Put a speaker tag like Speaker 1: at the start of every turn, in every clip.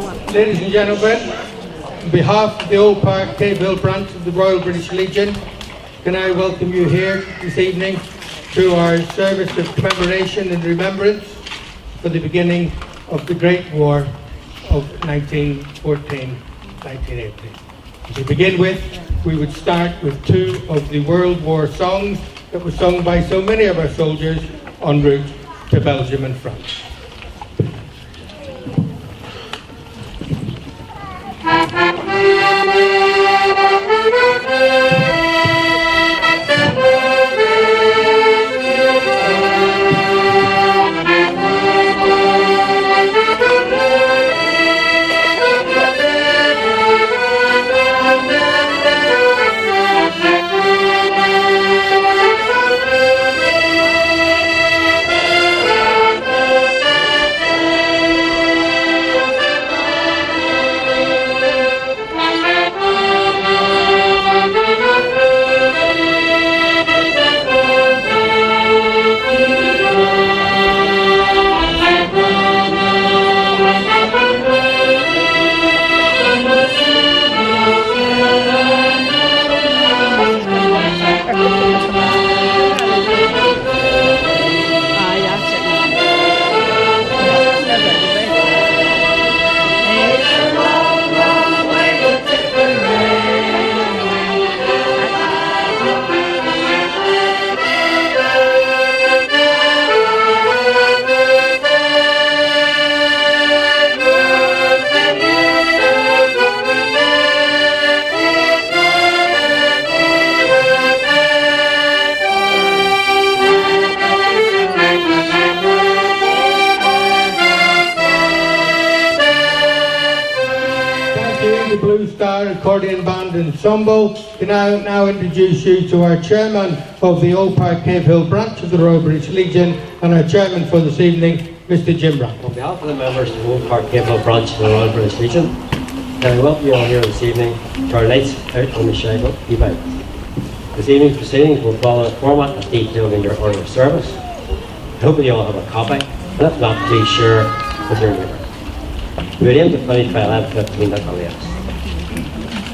Speaker 1: Ladies and gentlemen, on behalf of the Old Park Cave Hill branch of the Royal British Legion, can I welcome you here this evening to our service of commemoration and remembrance for the beginning of the Great War of 1914-1918. To begin with, we would start with two of the World War songs that were sung by so many of our soldiers en route to Belgium and France. Accordion Band Ensemble. Can I now introduce you to our chairman of the Old Park Cave Hill branch of the Royal British Legion and our chairman for this evening, Mr. Jim Brown.
Speaker 2: On behalf of the members of the Old Park Cave Hill branch of the Royal British Legion, I welcome you all here this evening to our Lights Out on the Shankill event. This evening's proceedings will follow a format as detailed in your order of service. I hope that you all have a copy, and if not, please share with your neighbour. We would aim to finish by 11:15 at the latest.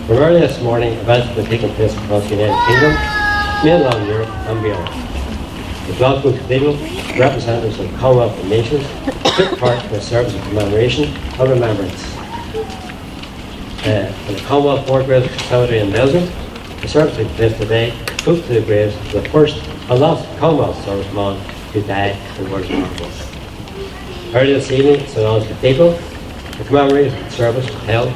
Speaker 2: From early this morning, events have been taking place across the United Kingdom, mainland Europe and beyond. The Glasgow Cathedral, representatives of the Commonwealth of Nations, took part in a service of commemoration and remembrance. In the Commonwealth War Graves Cemetery in Belgium, the service took place today close to the graves of the first and last Commonwealth serviceman who died in World War I. Early this evening, at St Anne's Cathedral, the commemoration service was held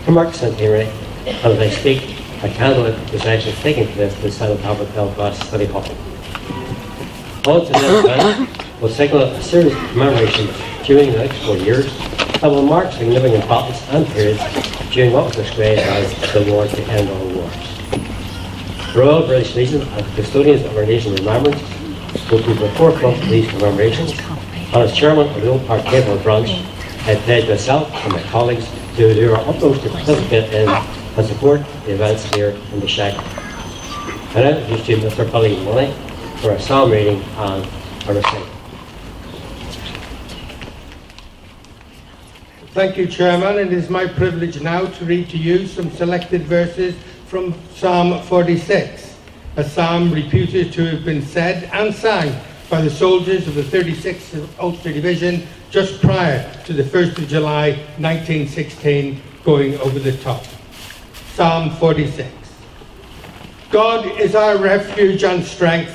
Speaker 2: to mark the centenary. And as I speak, a candlelit procession is taking place to the south of Belfast City Hall. All today's event will signal a series of commemorations during the next 4 years that will mark significant battles and periods during what was described as the war to end all wars. The Royal British Legion, as the custodians of our nation's remembrance, will be at the forefront of these commemorations, and as chairman of the Old Park Cave Hill branch, I pledge myself and my colleagues to do our utmost to participate in and support the events here in the Shankill. I now introduce you Mr. Billy Money for a psalm reading and a recital.
Speaker 1: Thank you, Chairman. It is my privilege now to read to you some selected verses from Psalm 46, a psalm reputed to have been said and sang by the soldiers of the 36th Ulster Division just prior to the 1st of July 1916 going over the top. Psalm 46. God is our refuge and strength,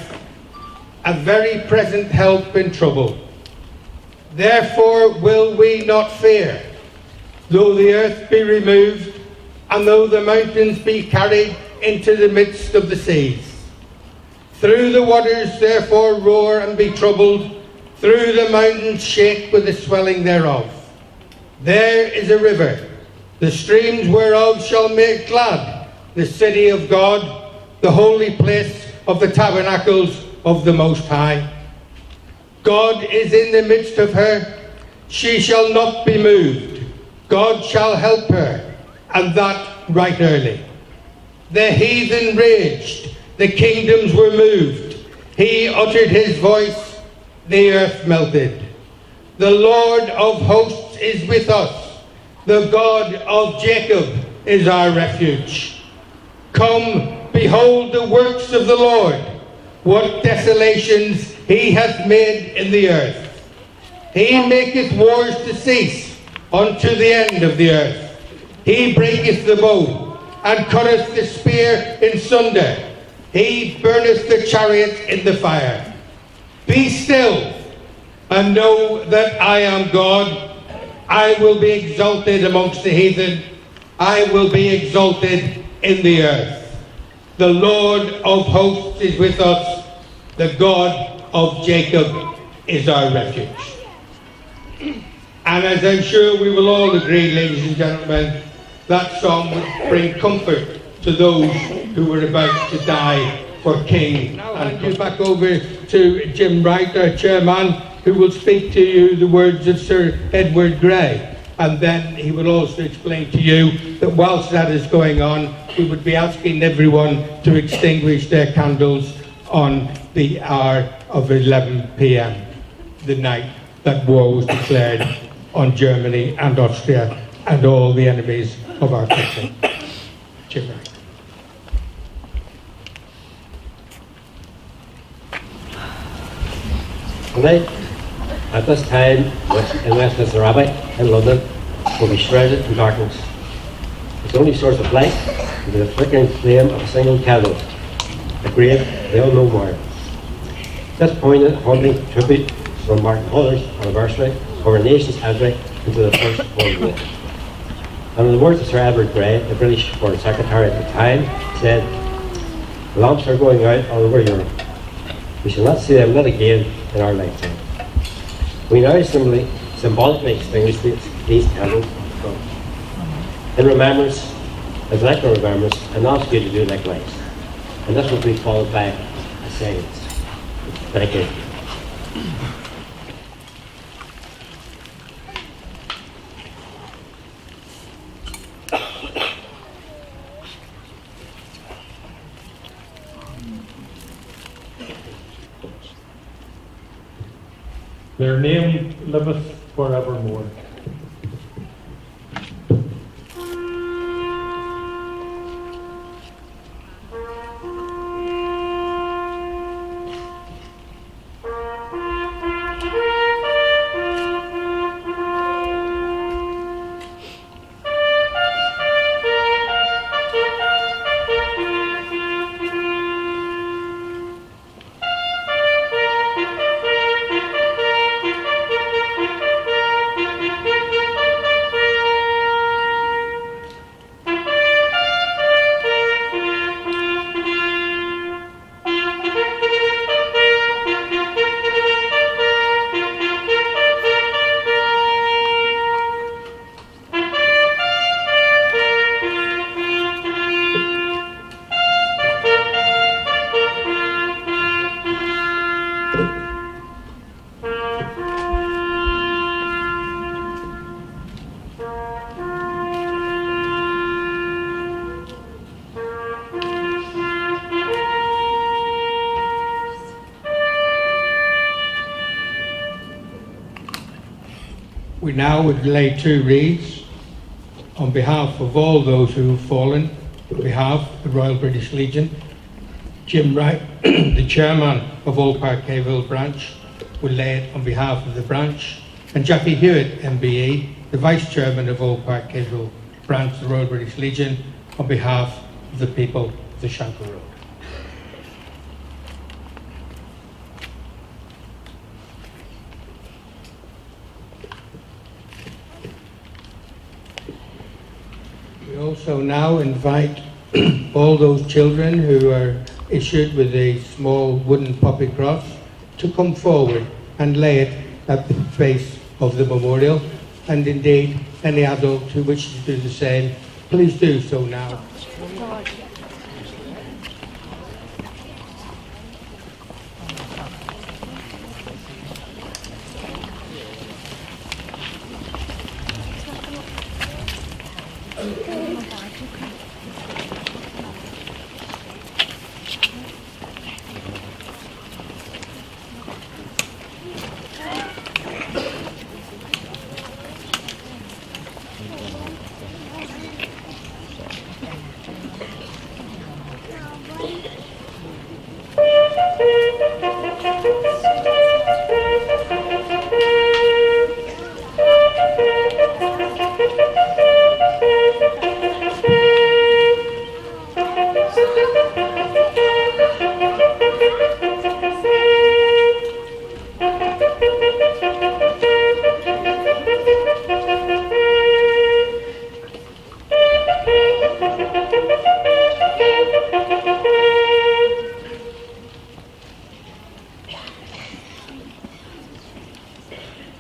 Speaker 1: a very present help in trouble. Therefore will we not fear, though the earth be removed, and though the mountains be carried into the midst of the seas. Through the waters therefore roar and be troubled, through the mountains shake with the swelling thereof. There is a river, the streams whereof shall make glad the city of God, the holy place of the tabernacles of the Most High. God is in the midst of her, she shall not be moved. God shall help her, and that right early. The heathen raged, the kingdoms were moved. He uttered his voice, the earth melted. The Lord of hosts is with us. The God of Jacob is our refuge. Come, behold the works of the Lord, what desolations he hath made in the earth. He maketh wars to cease unto the end of the earth. He breaketh the bow, and cutteth the spear in sunder. He burneth the chariots in the fire. Be still, and know that I am God. I will be exalted amongst the heathen. I will be exalted in the earth. The Lord of hosts is with us. The God of Jacob is our refuge. And as I'm sure we will all agree, ladies and gentlemen, that song would bring comfort to those who were about to die for King. Now I'll hand you back over to Jim Wright, our chairman, who will speak to you the words of Sir Edward Grey. And then he will also explain to you that whilst that is going on, we would be asking everyone to extinguish their candles on the hour of 11 p.m, the night that war was declared on Germany and Austria and all the enemies of our country. Jim Wright.
Speaker 2: Tonight, at this time, in Westminster Abbey in London, will be shrouded in darkness. Its only source of light will be the flickering flame of a single candle, the grave they'll no more. This poignant, haunting tribute from Martin Holler's anniversary of our nation's entry into the First World War. And in the words of Sir Edward Grey, the British Foreign Secretary at the time, said, "The lamps are going out all over Europe. We shall not see them lit again in our lifetime." We now symbolically extinguish these candles in remembrance, as an act of remembrance, and ask you to do likewise. And this will be followed by a silence. Thank you.
Speaker 3: Their name liveth forevermore.
Speaker 1: We now would lay two wreaths on behalf of all those who have fallen, on behalf of the Royal British Legion. Jim Wright, the chairman of Old Park Cavell branch, will lay it on behalf of the branch, and Jackie Hewitt, MBE, the vice chairman of Old Park Cavell branch, the Royal British Legion, on behalf of the people of the Shankill Road. We also now invite all those children who are issued with a small wooden poppy cross to come forward and lay it at the face of the memorial. And indeed, any adult who wishes to do the same, please do so now.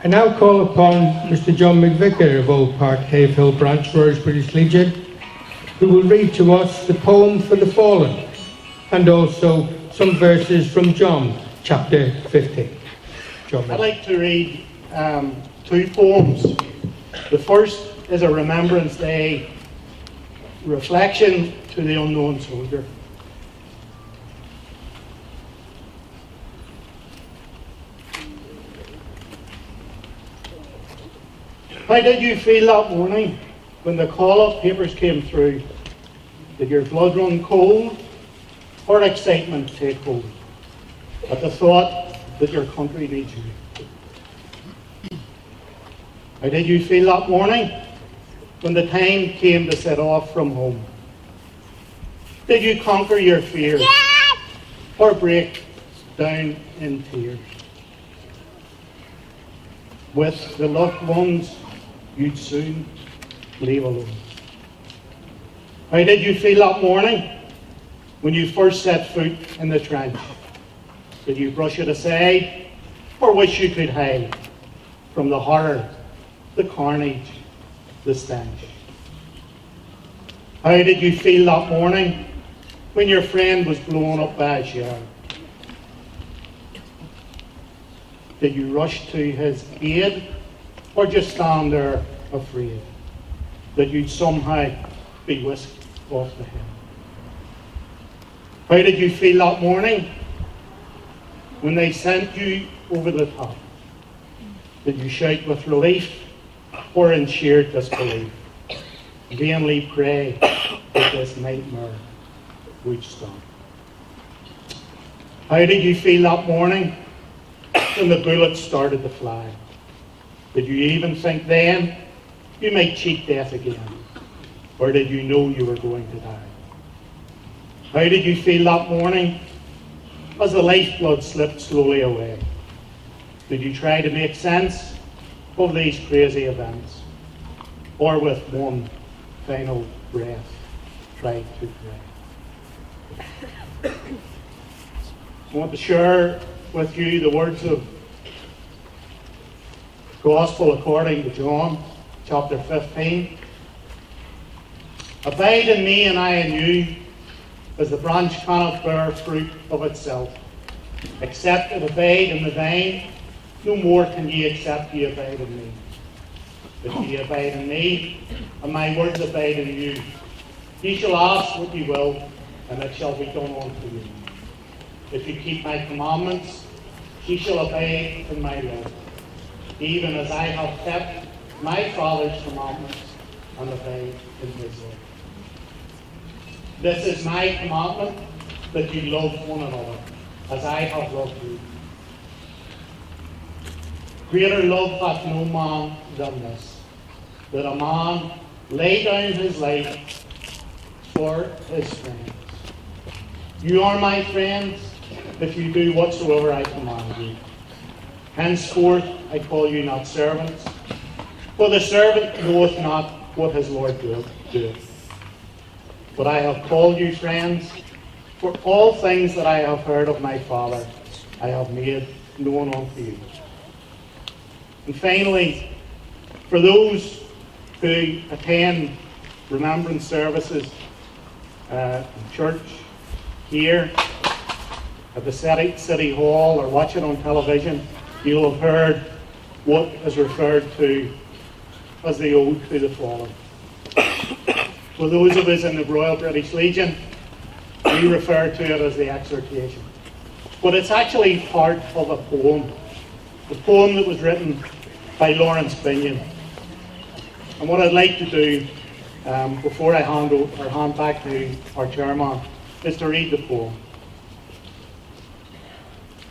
Speaker 1: I now call upon Mr. John McVicker of Old Park Havehill Branch, Royal British Legion, who will read to us the poem for the fallen, and also some verses from John, chapter 15. John.
Speaker 4: I'd like to read two poems. The first is a Remembrance Day reflection to the unknown soldier. How did you feel that morning when the call-up papers came through? Did your blood run cold, or excitement take hold at the thought that your country needs you? How did you feel that morning when the time came to set off from home? Did you conquer your fears, or break down in tears? With the loved ones you'd soon leave alone. How did you feel that morning when you first set foot in the trench? Did you brush it aside, or wish you could hide from the horror, the carnage, the stench? How did you feel that morning when your friend was blown up by a shell? Did you rush to his aid, or just stand there afraid that you'd somehow be whisked off the hill? How did you feel that morning when they sent you over the top? Did you shout with relief, or in sheer disbelief vainly pray that this nightmare would stop? How did you feel that morning when the bullets started to fly? Did you even think then you might cheat death again? Or did you know you were going to die? How did you feel that morning as the lifeblood slipped slowly away? Did you try to make sense of these crazy events? Or with one final breath, try to pray? I want to share with you the words of Gospel according to John, chapter 15. Abide in me and I in you, as the branch cannot bear fruit of itself, except it abide in the vine, no more can ye except ye abide in me. If ye abide in me, and my words abide in you, ye shall ask what ye will, and it shall be done unto you. If you keep my commandments, ye shall abide in my love, even as I have kept my Father's commandments and abide in his love. This is my commandment, that you love one another, as I have loved you. Greater love hath no man than this, that a man lay down his life for his friends. You are my friends, if you do whatsoever I command you. Henceforth I call you not servants, for the servant knoweth not what his Lord doeth. But I have called you friends, for all things that I have heard of my Father I have made known unto you. And finally, for those who attend remembrance services in church, here at the City Hall, or watch it on television, you'll have heard what is referred to as the Ode to the Fallen. For those of us in the Royal British Legion, we refer to it as the exhortation. But it's actually part of a poem that was written by Lawrence Binion. And what I'd like to do, before I hand back to our chairman, is to read the poem.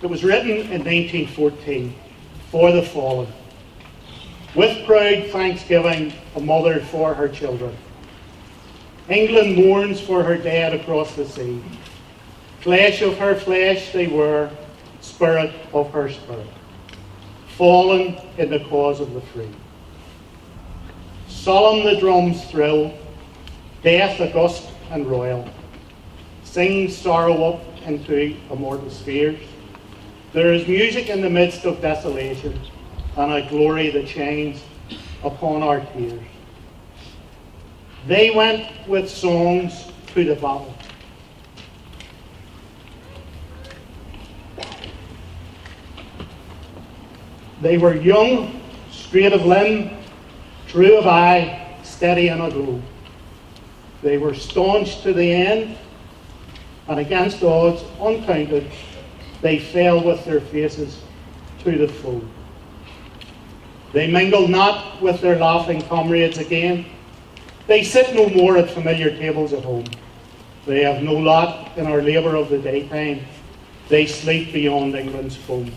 Speaker 4: It was written in 1914 for the fallen. With proud thanksgiving, a mother for her children. England mourns for her dead across the sea. Flesh of her flesh they were, spirit of her spirit, fallen in the cause of the free. Solemn the drums thrill, death august and royal, sings sorrow up into immortal spheres. There is music in the midst of desolation, and a glory that shines upon our tears. They went with songs to the battle. They were young, straight of limb, true of eye, steady and aglow. They were staunch to the end, and against odds uncounted, they fell with their faces to the foe. They mingled not with their laughing comrades again. They sit no more at familiar tables at home. They have no lot in our labour of the daytime. They sleep beyond England's foam.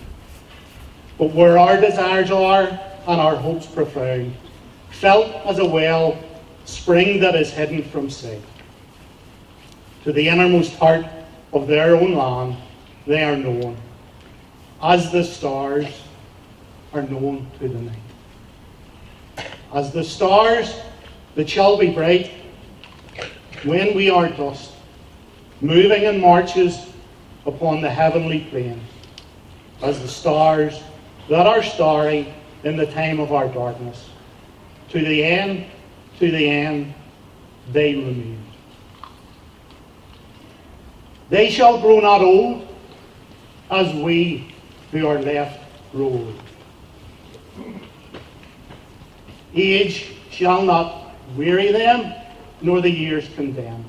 Speaker 4: But where our desires are and our hopes profound, felt as a well spring that is hidden from sight, to the innermost heart of their own land they are known, as the stars are known to the night. As the stars that shall be bright when we are dust, moving in marches upon the heavenly plain, as the stars that are starry in the time of our darkness. To the end, they remain. They shall grow not old, as we who are left grow old. Age shall not weary them, nor the years condemn.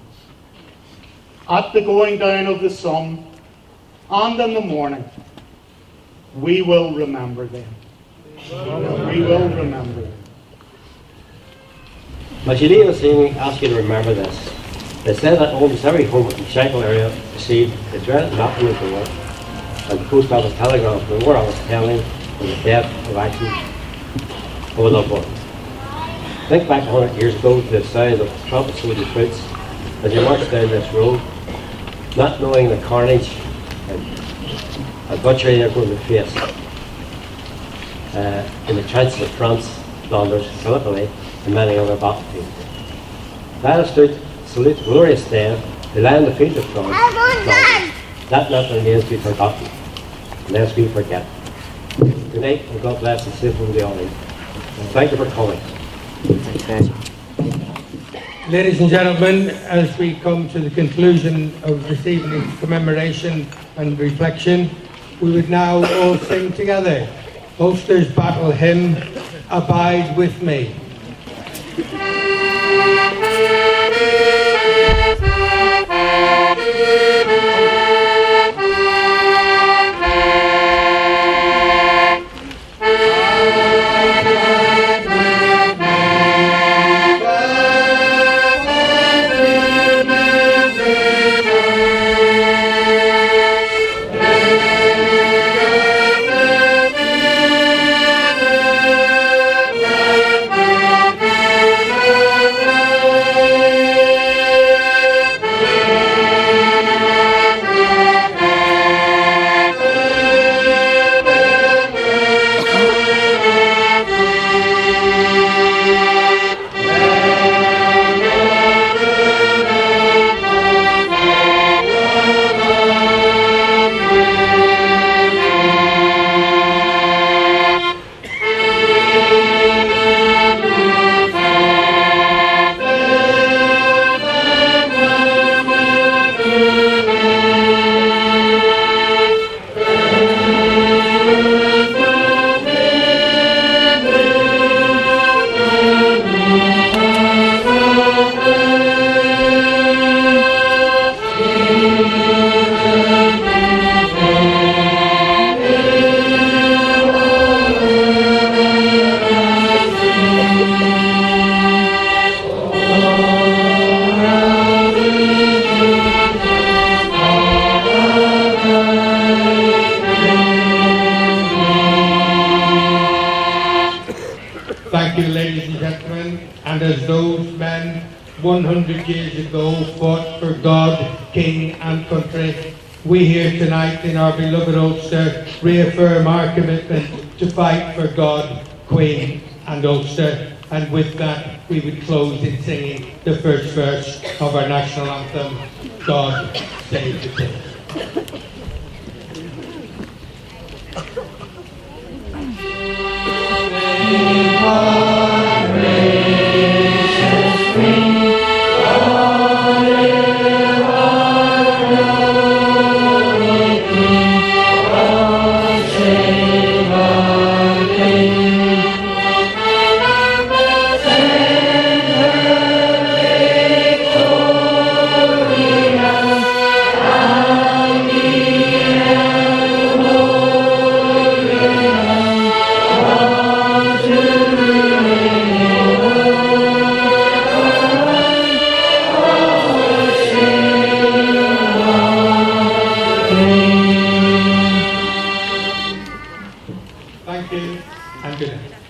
Speaker 4: At the going down of the sun, and in the morning, we will remember them. We will remember them.
Speaker 2: As you leave this evening, I ask you to remember this. They said that almost every home in the Shankill area received a dreaded knocking at the door and the post office telegram from the war office telling of the death of action of a loved one. Think back 100 years ago to the sound of trumpet soldiers' boots as you marched down this road, not knowing the carnage and butchery they're going to face in the trenches of France, Flanders, Gallipoli, and many other battlefields. Let us salute the glorious dead who lay in the field of France. Let not their names be forgotten, lest we forget. Good night, and God bless and safe from the audience. Thank you for coming.
Speaker 1: Ladies and gentlemen, as we come to the conclusion of this evening's commemoration and reflection, we would now all sing together Ulster's battle hymn, Abide With Me. Thank you, ladies and gentlemen. And as those men 100 years ago fought for God, King and country, we here tonight in our beloved Ulster reaffirm our commitment to fight for God, Queen and Ulster. And with that, we would close in singing the first verse of our national anthem, God Save the King. and good night.